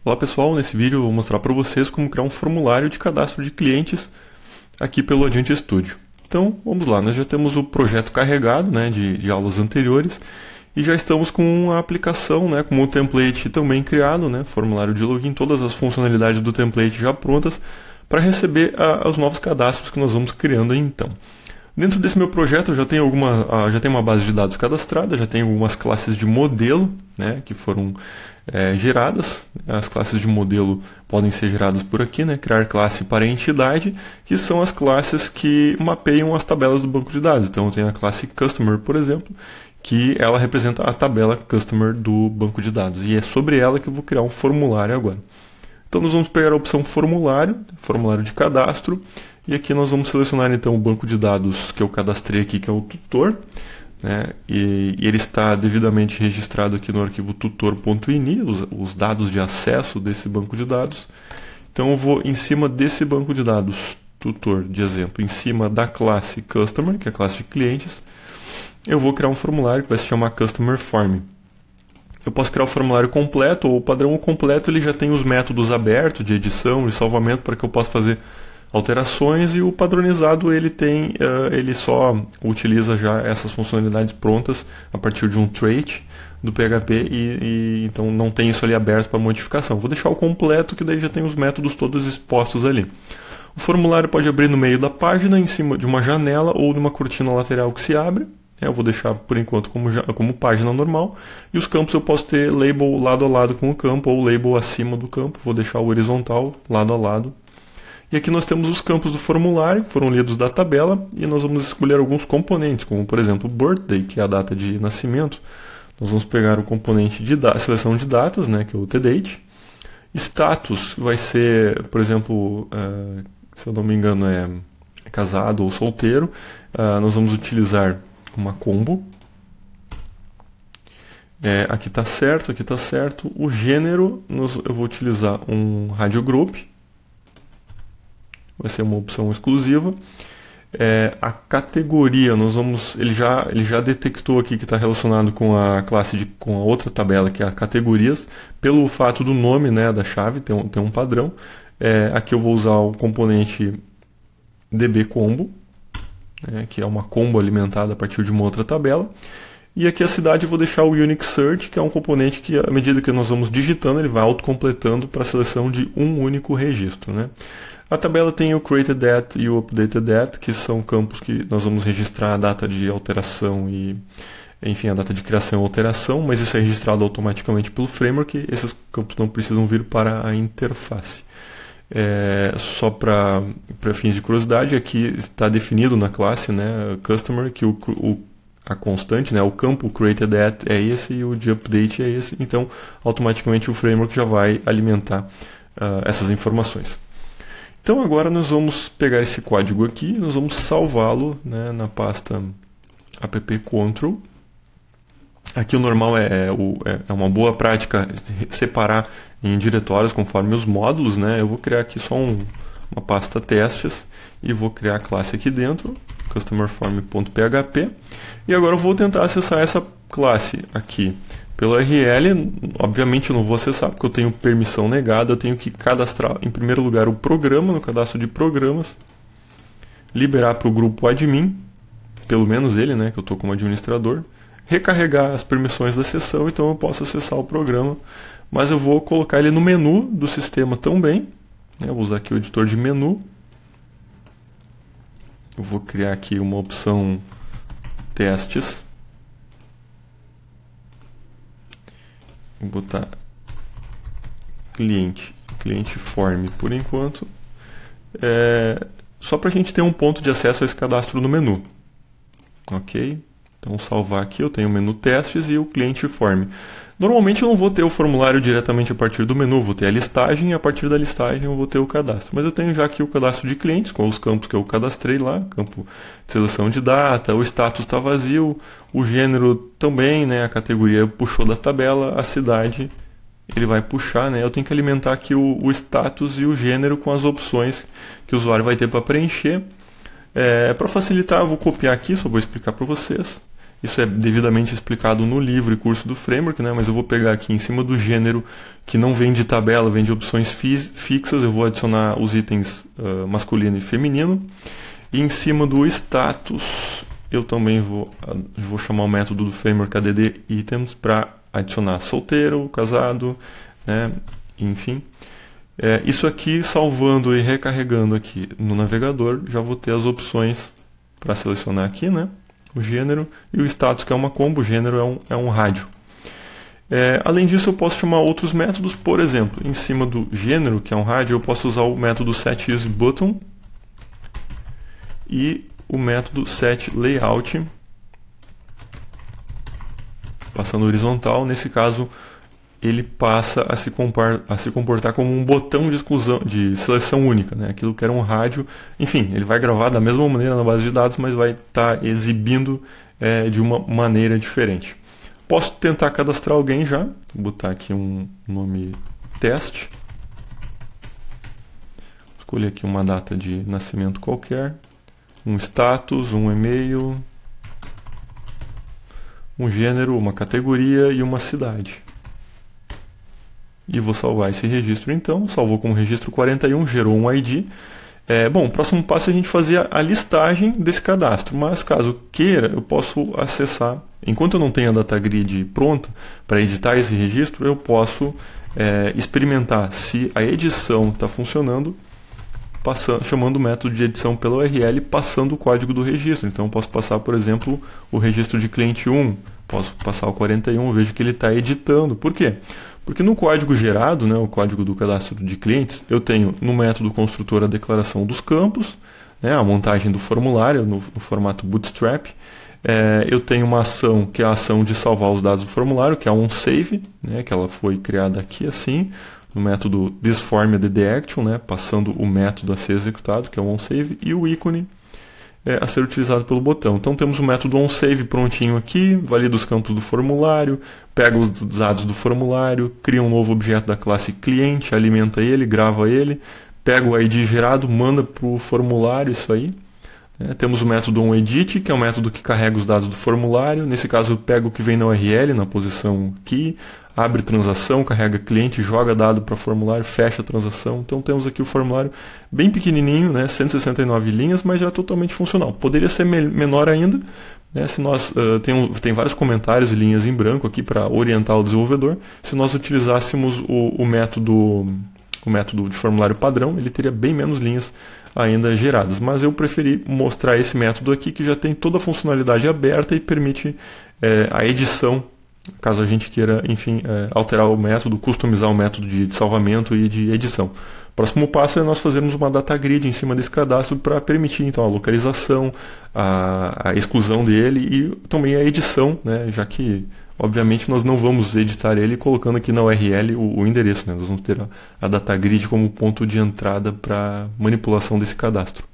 Olá pessoal, nesse vídeo eu vou mostrar para vocês como criar um formulário de cadastro de clientes aqui pelo Adiante Studio. Então vamos lá, nós já temos o projeto carregado de aulas anteriores e já estamos com a aplicação, com o template também criado, formulário de login, todas as funcionalidades do template já prontas para receber os novos cadastros que nós vamos criando aí, então. Dentro desse meu projeto eu já tenho uma base de dados cadastrada, já tenho algumas classes de modelo que foram geradas. As classes de modelo podem ser geradas por aqui, criar classe para entidade, que são as classes que mapeiam as tabelas do banco de dados. Então eu tenho a classe Customer, por exemplo, que ela representa a tabela Customer do banco de dados. E é sobre ela que eu vou criar um formulário agora. Então nós vamos pegar a opção formulário de cadastro, e aqui nós vamos selecionar então o banco de dados que eu cadastrei aqui, que é o tutor, e ele está devidamente registrado aqui no arquivo tutor.ini, os dados de acesso desse banco de dados. Então eu vou em cima desse banco de dados, tutor de exemplo, em cima da classe Customer, que é a classe de clientes, eu vou criar um formulário que vai se chamar Customer Form. Eu posso criar o formulário completo, ou o padrão completo ele já tem os métodos abertos de edição e salvamento para que eu possa fazer alterações, e o padronizado ele só utiliza já essas funcionalidades prontas a partir de um trait do PHP e então não tem isso ali aberto para modificação. Vou deixar o completo, que daí já tem os métodos todos expostos ali. O formulário pode abrir no meio da página, em cima de uma janela ou de uma cortina lateral que se abre. Eu vou deixar por enquanto como página normal, e os campos eu posso ter label lado a lado com o campo ou label acima do campo. Vou deixar o horizontal lado a lado. E aqui nós temos os campos do formulário, que foram lidos da tabela, e nós vamos escolher alguns componentes, como por exemplo birthday, que é a data de nascimento. Nós vamos pegar o componente de seleção de datas, que é o tdate. Status vai ser, por exemplo, se eu não me engano é casado ou solteiro. Nós vamos utilizar uma combo. Aqui está certo, aqui está certo. O gênero, eu vou utilizar um radio group. Vai ser uma opção exclusiva. A categoria, ele já detectou aqui que está relacionado com a classe com a outra tabela, que é a categorias, pelo fato do nome da chave, tem um padrão. Aqui eu vou usar o componente dbcombo, que é uma combo alimentada a partir de uma outra tabela. E aqui a cidade eu vou deixar o Unique Search, que é um componente que, à medida que nós vamos digitando, ele vai autocompletando para a seleção de um único registro. A tabela tem o Created At e o Updated At, que são campos que nós vamos registrar a data de alteração e, enfim, a data de criação e alteração, mas isso é registrado automaticamente pelo framework, e esses campos não precisam vir para a interface. Só para fins de curiosidade, aqui está definido na classe Customer que a constante, o campo Created At é esse e o de Update é esse, então automaticamente o framework já vai alimentar essas informações. Então agora nós vamos pegar esse código aqui, nós vamos salvá-lo na pasta appcontrol. Aqui o normal é uma boa prática separar em diretórios conforme os módulos. Eu vou criar aqui só uma pasta testes e vou criar a classe aqui dentro, customerform.php. E agora eu vou tentar acessar essa classe aqui pelo URL. Obviamente eu não vou acessar porque eu tenho permissão negada. Eu tenho que cadastrar em primeiro lugar o programa no cadastro de programas, liberar para o grupo admin, pelo menos ele, que eu estou como administrador, recarregar as permissões da sessão, então eu posso acessar o programa, mas eu vou colocar ele no menu do sistema também. Eu vou usar aqui o editor de menu. Eu vou criar aqui uma opção testes. Vou botar cliente form por enquanto, só para a gente ter um ponto de acesso a esse cadastro no menu. Ok? Então salvar aqui, eu tenho o menu testes e o cliente form. Normalmente eu não vou ter o formulário diretamente a partir do menu, vou ter a listagem e a partir da listagem eu vou ter o cadastro. Mas eu tenho já aqui o cadastro de clientes com os campos que eu cadastrei lá, campo de seleção de data, o status está vazio, o gênero também, a categoria puxou da tabela, a cidade ele vai puxar, eu tenho que alimentar aqui o status e o gênero com as opções que o usuário vai ter para preencher. Para facilitar, eu vou copiar aqui, só vou explicar para vocês. Isso é devidamente explicado no livro e curso do Framework, né? Mas eu vou pegar aqui em cima do gênero, que não vem de tabela, vem de opções fixas, eu vou adicionar os itens masculino e feminino. E em cima do status, eu também vou chamar o método do Framework add items para adicionar solteiro, casado, né? Enfim. Isso aqui, salvando e recarregando aqui no navegador, já vou ter as opções para selecionar aqui, né? O gênero e o status, que é uma combo, o gênero é um rádio. Além disso, eu posso chamar outros métodos, por exemplo, em cima do gênero, que é um rádio, eu posso usar o método setUseButton e o método setLayout, passando horizontal. Nesse caso, ele passa a se comportar como um botão de exclusão, de seleção única, né? Aquilo que era um rádio. Enfim, ele vai gravar da mesma maneira na base de dados, mas vai estar exibindo de uma maneira diferente. Posso tentar cadastrar alguém já. Vou botar aqui um nome teste. Escolher aqui uma data de nascimento qualquer. Um status, um e-mail, um gênero, uma categoria e uma cidade. E vou salvar esse registro então. Salvou como registro 41, gerou um ID. Bom, o próximo passo é a gente fazer a listagem desse cadastro, mas caso queira, eu posso acessar. Enquanto eu não tenho a data grid pronta para editar esse registro, eu posso experimentar se a edição está funcionando, chamando o método de edição pela URL, passando o código do registro. Então eu posso passar, por exemplo, o registro de cliente 1, posso passar o 41, vejo que ele está editando. Por quê? Porque no código gerado, né, o código do cadastro de clientes, eu tenho no método construtor a declaração dos campos, né, a montagem do formulário no formato Bootstrap. Eu tenho uma ação, que é a ação de salvar os dados do formulário, que é a onSave, né, que ela foi criada aqui assim, no método thisFormAddAction, né, passando o método a ser executado, que é o onSave, e o ícone a ser utilizado pelo botão. Então temos o método onSave prontinho aqui, valida os campos do formulário, pega os dados do formulário, cria um novo objeto da classe cliente, alimenta ele, grava ele, pega o ID gerado, manda para o formulário isso aí. Temos o método onEdit, que é um método que carrega os dados do formulário. Nesse caso eu pego o que vem na URL, na posição key, abre transação, carrega cliente, joga dado para formulário, fecha a transação. Então temos aqui o formulário bem pequenininho, né, 169 linhas, mas já totalmente funcional. Poderia ser menor ainda, né, se nós tem vários comentários e linhas em branco aqui para orientar o desenvolvedor. Se nós utilizássemos o método de formulário padrão, ele teria bem menos linhas ainda geradas, mas eu preferi mostrar esse método aqui que já tem toda a funcionalidade aberta e permite a edição, caso a gente queira, enfim, alterar o método, customizar o método de salvamento e de edição. O próximo passo é nós fazermos uma data grid em cima desse cadastro para permitir então a localização, a exclusão dele e também a edição, né, já que obviamente nós não vamos editar ele colocando aqui na URL o endereço, né? Nós vamos ter a data grid como ponto de entrada para manipulação desse cadastro.